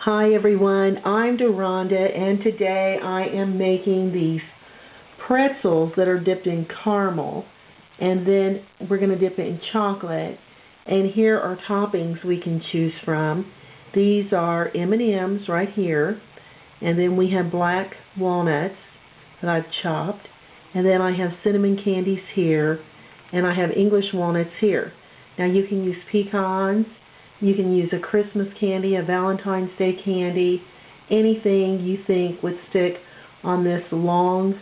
Hi everyone, I'm Deronda, and today I am making these pretzels that are dipped in caramel, and then we're going to dip it in chocolate. And here are toppings we can choose from. These are M&Ms right here, and then we have black walnuts that I've chopped, and then I have cinnamon candies here, and I have English walnuts here. Now you can use pecans. You can use a Christmas candy, a Valentine's Day candy, anything you think would stick on this long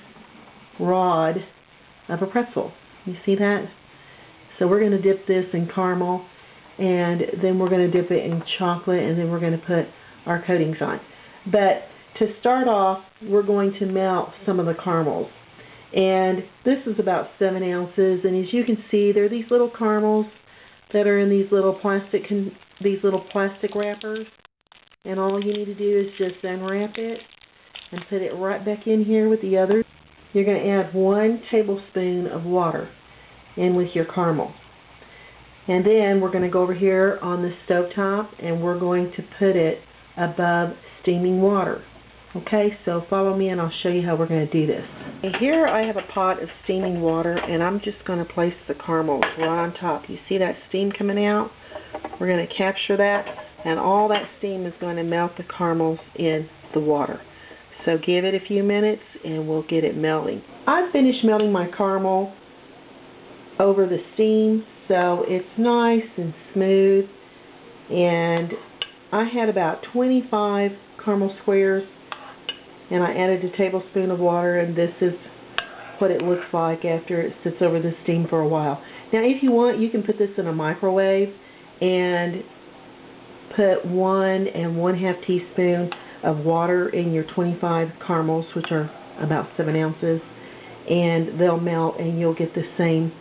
rod of a pretzel. You see that? So we're going to dip this in caramel, and then we're going to dip it in chocolate, and then we're going to put our coatings on. But to start off, we're going to melt some of the caramels. And this is about 7 ounces, and as you can see, there are these little caramels that are in these little plastic wrappers, and all you need to do is just unwrap it and put it right back in here with the others. You're going to add 1 tablespoon of water in with your caramel, and then we're going to go over here on the stovetop and we're going to put it above steaming water. Okay, so follow me and I'll show you how we're going to do this. And here I have a pot of steaming water, and I'm just going to place the caramels right on top. You see that steam coming out? We're going to capture that, and all that steam is going to melt the caramels in the water. So give it a few minutes and we'll get it melting. I've finished melting my caramel over the steam, so it's nice and smooth, and I had about 25 caramel squares, and I added a tablespoon of water, and this is what it looks like after it sits over the steam for a while. Now if you want, you can put this in a microwave and put 1 1/2 teaspoon of water in your 25 caramels, which are about 7 ounces, and they'll melt, and you'll get the same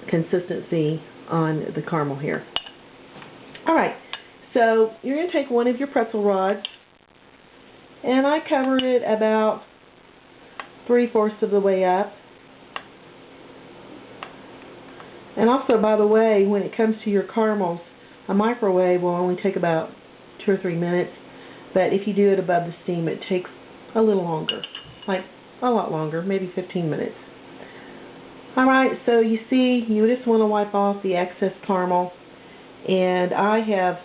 consistency on the caramel here. All right. So you're going to take one of your pretzel rods, and I cover it about 3/4 of the way up. And also, by the way, when it comes to your caramels, a microwave will only take about 2 or 3 minutes, but if you do it above the steam, it takes a little longer, like a lot longer, maybe 15 minutes. All right, so you see, you just want to wipe off the excess caramel, and I have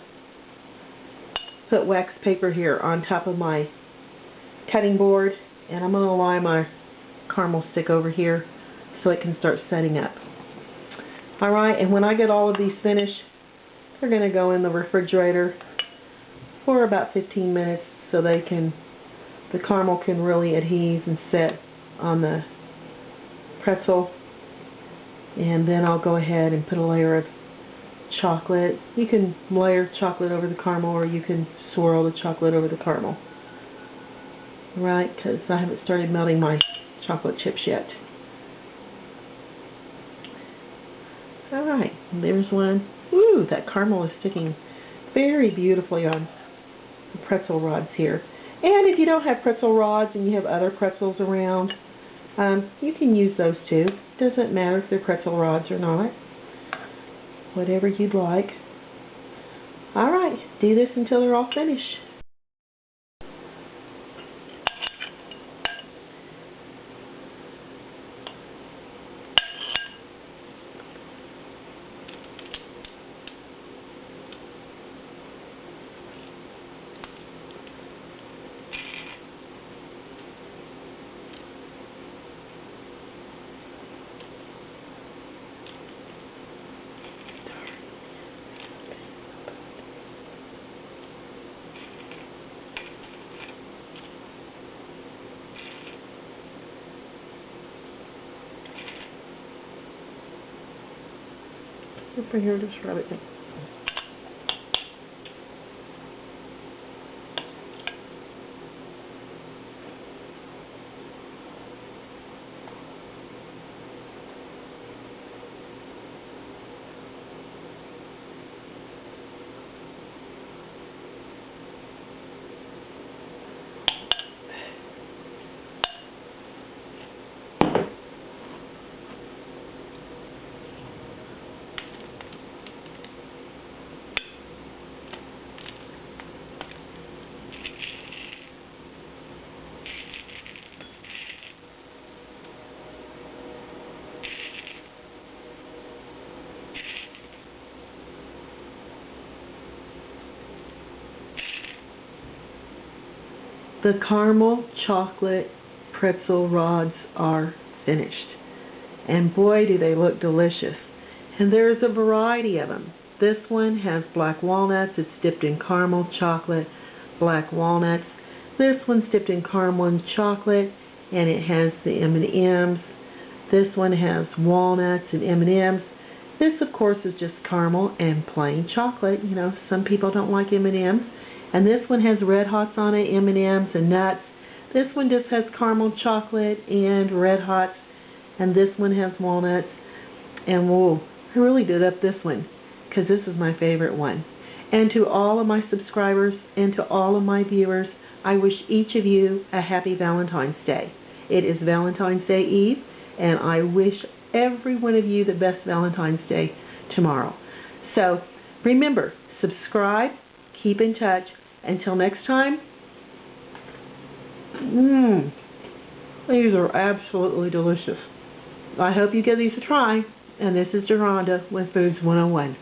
put wax paper here on top of my cutting board, and I'm going to lie my caramel stick over here so it can start setting up. Alright, and when I get all of these finished, they're going to go in the refrigerator for about 15 minutes so the caramel can really adhere and set on the pretzel. And then I'll go ahead and put a layer of chocolate. You can layer chocolate over the caramel, or you can swirl the chocolate over the caramel. Right, because I haven't started melting my chocolate chips yet. Alright, there's one. Ooh, that caramel is sticking very beautifully on the pretzel rods here. And if you don't have pretzel rods and you have other pretzels around, you can use those too. Doesn't matter if they're pretzel rods or not. Whatever you'd like. Alright, do this until they're all finished. Over here, just rub it in. The caramel chocolate pretzel rods are finished. And boy, do they look delicious. And there's a variety of them. This one has black walnuts. It's dipped in caramel chocolate, black walnuts. This one's dipped in caramel and chocolate, and it has the M&Ms. This one has walnuts and M&Ms. This, of course, is just caramel and plain chocolate. You know, some people don't like M&Ms. And this one has Red Hots on it, M&Ms and nuts. This one just has caramel chocolate and Red Hots. And this one has walnuts. And whoa, I really did up this one because this is my favorite one. And to all of my subscribers and to all of my viewers, I wish each of you a happy Valentine's Day. It is Valentine's Day Eve, and I wish every one of you the best Valentine's Day tomorrow. So remember, subscribe, keep in touch. Until next time, these are absolutely delicious. I hope you give these a try. And this is Deronda with Foods 101.